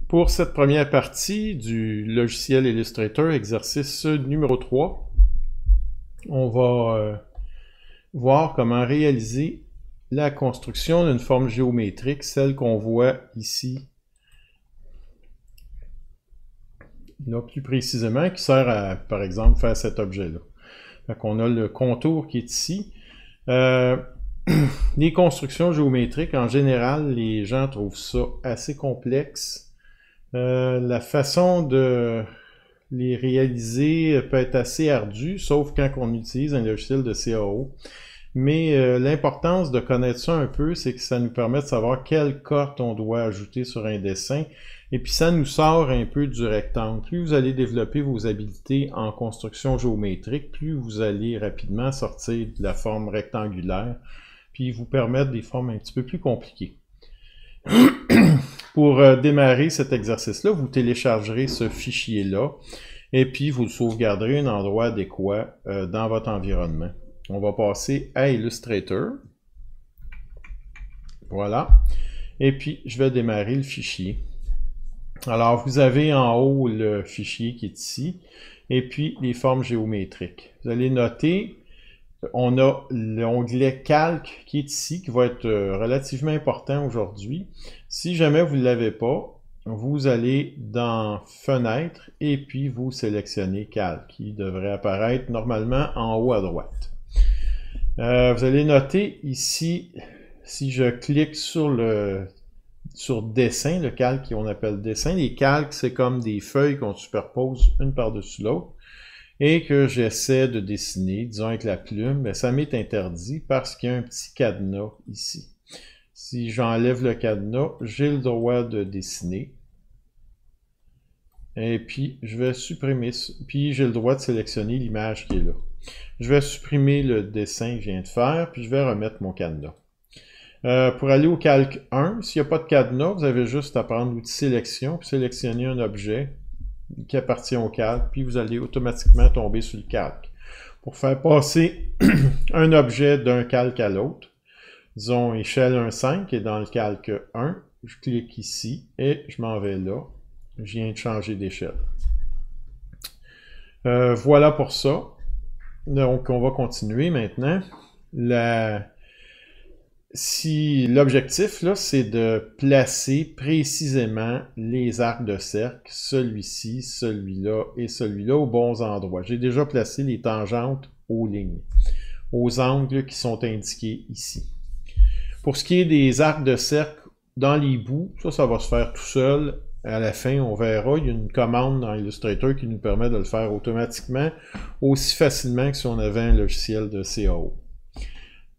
Pour cette première partie du logiciel Illustrator, exercice numéro 3, on va voir comment réaliser la construction d'une forme géométrique, celle qu'on voit ici, là plus précisément, qui sert à, par exemple, faire cet objet-là. Donc, on a le contour qui est ici. Les constructions géométriques, en général, les gens trouvent ça assez complexe. La façon de les réaliser peut être assez ardue, sauf quand on utilise un logiciel de CAO. Mais l'importance de connaître ça un peu, c'est que ça nous permet de savoir quelle cote on doit ajouter sur un dessin. Et puis ça nous sort un peu du rectangle. Plus vous allez développer vos habiletés en construction géométrique, plus vous allez rapidement sortir de la forme rectangulaire, puis vous permettre des formes un petit peu plus compliquées. Pour démarrer cet exercice-là, vous téléchargerez ce fichier-là et puis vous le sauvegarderez à un endroit adéquat dans votre environnement. On va passer à Illustrator. Voilà. Et puis, je vais démarrer le fichier. Alors, vous avez en haut le fichier qui est ici et puis les formes géométriques. Vous allez noter, on a l'onglet Calque qui est ici, qui va être relativement important aujourd'hui. Si jamais vous ne l'avez pas, vous allez dans Fenêtre et puis vous sélectionnez Calque, qui devrait apparaître normalement en haut à droite. Vous allez noter ici, si je clique sur dessin, le calque qu'on appelle dessin, les calques c'est comme des feuilles qu'on superpose une par-dessus l'autre, et que j'essaie de dessiner, disons avec la plume, ben ça m'est interdit parce qu'il y a un petit cadenas ici. Si j'enlève le cadenas, j'ai le droit de dessiner. Et puis, je vais supprimer, puis j'ai le droit de sélectionner l'image qui est là. Je vais supprimer le dessin que je viens de faire, puis je vais remettre mon cadenas. Pour aller au calque 1, s'il n'y a pas de cadenas, vous avez juste à prendre l'outil sélection, puis sélectionner un objet qui appartient au calque, puis vous allez automatiquement tomber sur le calque. Pour faire passer un objet d'un calque à l'autre, disons échelle 1,5 est dans le calque 1, je clique ici et je m'en vais là. Je viens de changer d'échelle. Voilà pour ça. Donc, on va continuer maintenant. L'objectif, là, c'est de placer précisément les arcs de cercle, celui-ci, celui-là et celui-là aux bons endroits. J'ai déjà placé les tangentes aux lignes, aux angles qui sont indiqués ici. Pour ce qui est des arcs de cercle dans les bouts, ça va se faire tout seul. À la fin, on verra, il y a une commande dans Illustrator qui nous permet de le faire automatiquement, aussi facilement que si on avait un logiciel de CAO.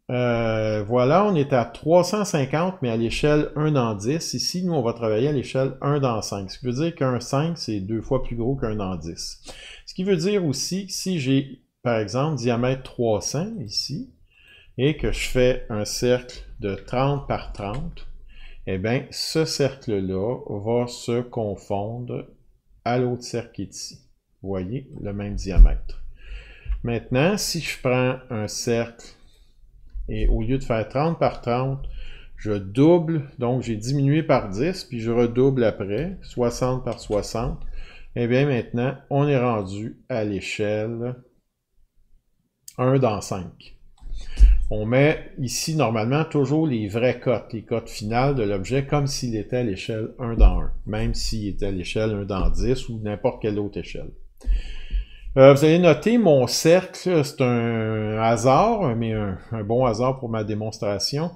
Voilà, on est à 350, mais à l'échelle 1 dans 10. Ici, nous, on va travailler à l'échelle 1 dans 5. Ce qui veut dire qu'un 5, c'est 2 fois plus gros qu'un dans 10. Ce qui veut dire aussi que si j'ai, par exemple, diamètre 300 ici, et que je fais un cercle de 30 par 30, eh bien, ce cercle-là va se confondre à l'autre cercle qui est ici. Vous voyez, le même diamètre. Maintenant, si je prends un cercle et au lieu de faire 30 par 30, je double, donc j'ai diminué par 10, puis je redouble après, 60 par 60, eh bien maintenant, on est rendu à l'échelle 1 dans 5. On met ici normalement toujours les vraies cotes, les cotes finales de l'objet, comme s'il était à l'échelle 1 dans 1, même s'il était à l'échelle 1 dans 10 ou n'importe quelle autre échelle. Vous allez noter mon cercle, c'est un hasard, mais un bon hasard pour ma démonstration.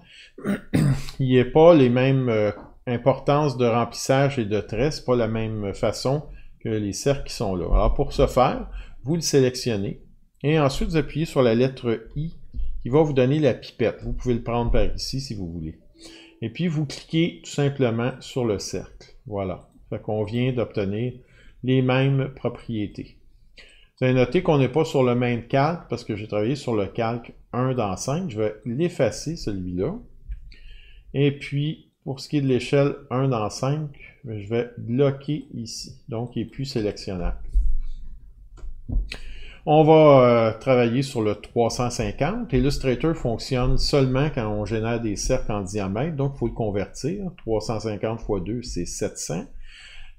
Il n'y a pas les mêmes importances de remplissage et de traits, c'est pas la même façon que les cercles qui sont là. Alors pour ce faire, vous le sélectionnez et ensuite vous appuyez sur la lettre I qui va vous donner la pipette. Vous pouvez le prendre par ici si vous voulez. Et puis vous cliquez tout simplement sur le cercle. Voilà. Fait qu'on vient d'obtenir les mêmes propriétés. Vous allez noter qu'on n'est pas sur le même calque parce que j'ai travaillé sur le calque 1 dans 5. Je vais l'effacer, celui-là. Et puis, pour ce qui est de l'échelle 1 dans 5, je vais bloquer ici. Donc, il n'est plus sélectionnable. On va travailler sur le 350. Illustrator fonctionne seulement quand on génère des cercles en diamètre, donc il faut le convertir. 350 x 2, c'est 700.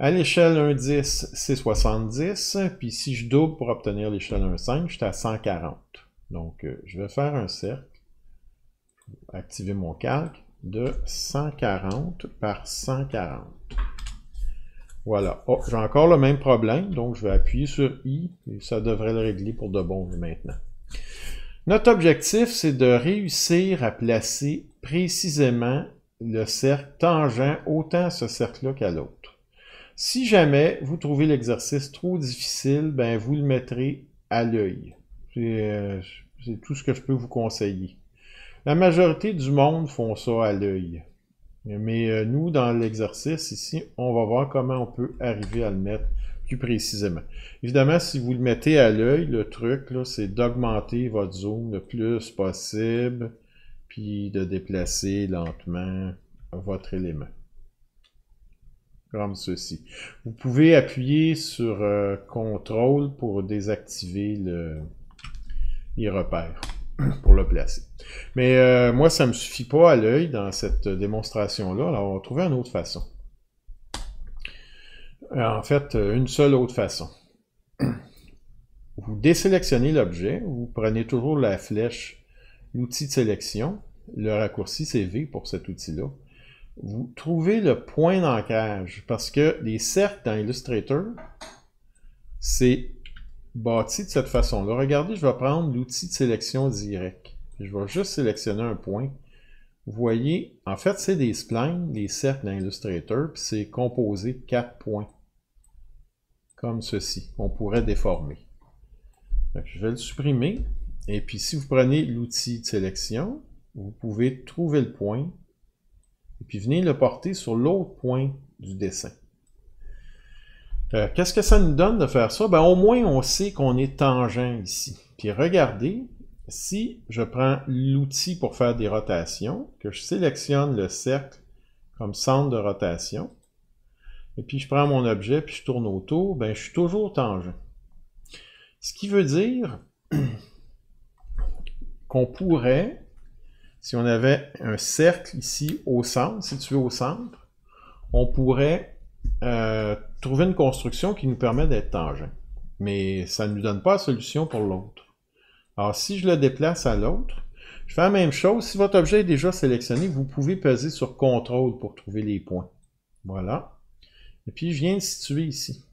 À l'échelle 1,10, c'est 70. Puis si je double pour obtenir l'échelle 1,5, j'étais à 140. Donc, je vais faire un cercle, activer mon calque, de 140 par 140. Voilà. Oh, j'ai encore le même problème, donc je vais appuyer sur I, et ça devrait le régler pour de bon maintenant. Notre objectif, c'est de réussir à placer précisément le cercle tangent autant à ce cercle-là qu'à l'autre. Si jamais vous trouvez l'exercice trop difficile, ben vous le mettrez à l'œil. C'est tout ce que je peux vous conseiller. La majorité du monde font ça à l'œil. Mais nous, dans l'exercice ici, on va voir comment on peut arriver à le mettre plus précisément. Évidemment, si vous le mettez à l'œil, le truc, c'est d'augmenter votre zoom le plus possible, puis de déplacer lentement votre élément. Comme ceci. Vous pouvez appuyer sur CTRL pour désactiver les repères, pour le placer. Mais moi, ça ne me suffit pas à l'œil dans cette démonstration-là, alors on va trouver une autre façon. En fait, une seule autre façon. Vous désélectionnez l'objet, vous prenez toujours la flèche, l'outil de sélection, le raccourci c'est V pour cet outil-là. Vous trouvez le point d'ancrage, parce que les cercles dans Illustrator, c'est bâti de cette façon-là. Regardez, je vais prendre l'outil de sélection direct. Je vais juste sélectionner un point. Vous voyez, en fait, c'est des splines, des cercles dans Illustrator, puis c'est composé de 4 points. Comme ceci. On pourrait déformer. Donc, je vais le supprimer. Et puis, si vous prenez l'outil de sélection, vous pouvez trouver le point. Et puis, venez le porter sur l'autre point du dessin. Qu'est-ce que ça nous donne de faire ça? Ben, au moins, on sait qu'on est tangent ici. Puis, regardez, si je prends l'outil pour faire des rotations, que je sélectionne le cercle comme centre de rotation, et puis je prends mon objet, puis je tourne autour, ben je suis toujours tangent. Ce qui veut dire qu'on pourrait, si on avait un cercle ici au centre, situé au centre, on pourrait trouver une construction qui nous permet d'être tangent. Mais ça ne nous donne pas la solution pour l'autre. Alors si je le déplace à l'autre, je fais la même chose. Si votre objet est déjà sélectionné, vous pouvez peser sur CTRL pour trouver les points. Voilà. Et puis, je viens de situer ici.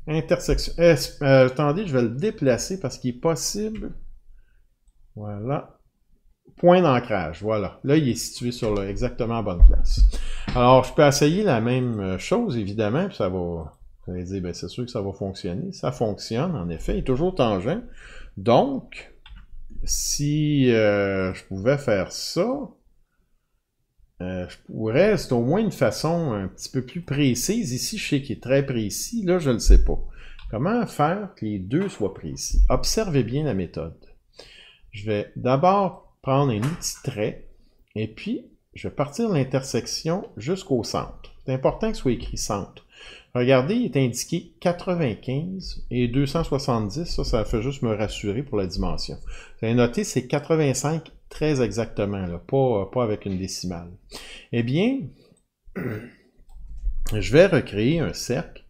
Intersection. Attendez, je vais le déplacer parce qu'il est possible. Voilà. Point d'ancrage. Voilà. Là, il est situé sur exactement la bonne place. Alors, je peux essayer la même chose, évidemment, puis ça va... Vous allez dire, ben, c'est sûr que ça va fonctionner. Ça fonctionne, en effet. Il est toujours tangent. Donc... Si je pouvais faire ça, je pourrais, c'est au moins une façon un petit peu plus précise. Ici, je sais qu'il est très précis. Là, je ne le sais pas. Comment faire que les deux soient précis? Observez bien la méthode. Je vais d'abord prendre un outil trait, et puis je vais partir de l'intersection jusqu'au centre. C'est important que ce soit écrit centre. Regardez, il est indiqué 95 et 270, ça fait juste me rassurer pour la dimension. Vous avez noté, c'est 85 très exactement, là, pas avec une décimale. Eh bien, je vais recréer un cercle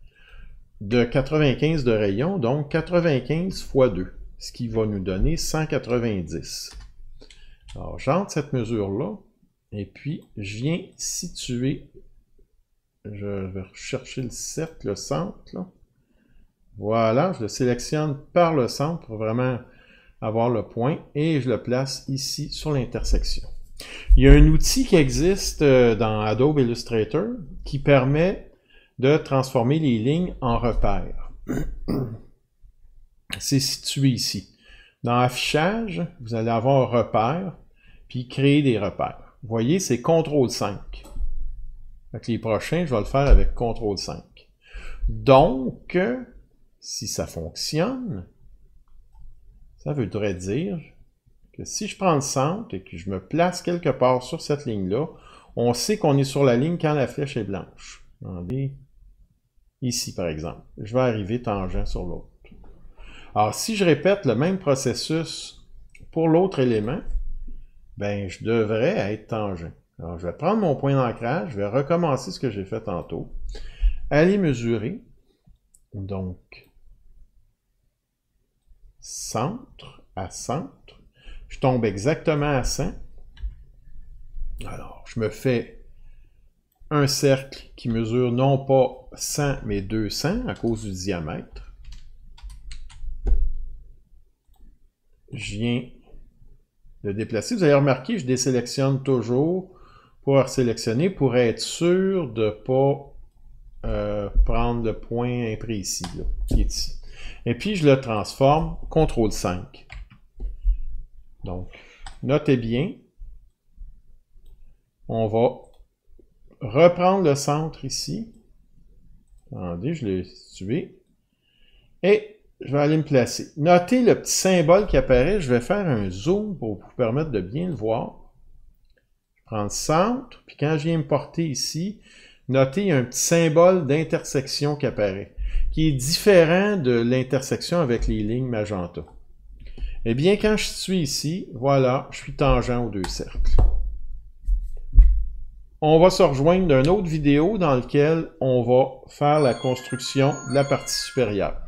de 95 de rayon, donc 95 fois 2, ce qui va nous donner 190. Alors, j'entre cette mesure-là, et puis je viens situer... Je vais rechercher le cercle, le centre. Là. Voilà, je le sélectionne par le centre pour vraiment avoir le point et je le place ici sur l'intersection. Il y a un outil qui existe dans Adobe Illustrator qui permet de transformer les lignes en repères. C'est situé ici. Dans Affichage, vous allez avoir repères, puis créer des repères. Vous voyez, c'est CTRL 5. Avec les prochains, je vais le faire avec CTRL 5. Donc, si ça fonctionne, ça voudrait dire que si je prends le centre et que je me place quelque part sur cette ligne-là, on sait qu'on est sur la ligne quand la flèche est blanche. Regardez, ici par exemple. Je vais arriver tangent sur l'autre. Alors, si je répète le même processus pour l'autre élément, ben je devrais être tangent. Alors, je vais prendre mon point d'ancrage, je vais recommencer ce que j'ai fait tantôt. Aller mesurer. Donc, centre à centre. Je tombe exactement à 100. Alors, je me fais un cercle qui mesure non pas 100, mais 200 à cause du diamètre. Je viens de déplacer. Vous avez remarqué, je désélectionne toujours pour resélectionner pour être sûr de ne pas prendre le point imprécis là, qui est ici. Et puis, je le transforme, CTRL 5. Donc, notez bien, on va reprendre le centre ici. Attendez, je l'ai situé. Et je vais aller me placer. Notez le petit symbole qui apparaît. Je vais faire un zoom pour vous permettre de bien le voir. Je prends le centre, puis quand je viens me porter ici, notez un petit symbole d'intersection qui apparaît, qui est différent de l'intersection avec les lignes magenta. Eh bien, quand je suis ici, voilà, je suis tangent aux deux cercles. On va se rejoindre d'une autre vidéo dans laquelle on va faire la construction de la partie supérieure.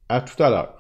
À tout à l'heure.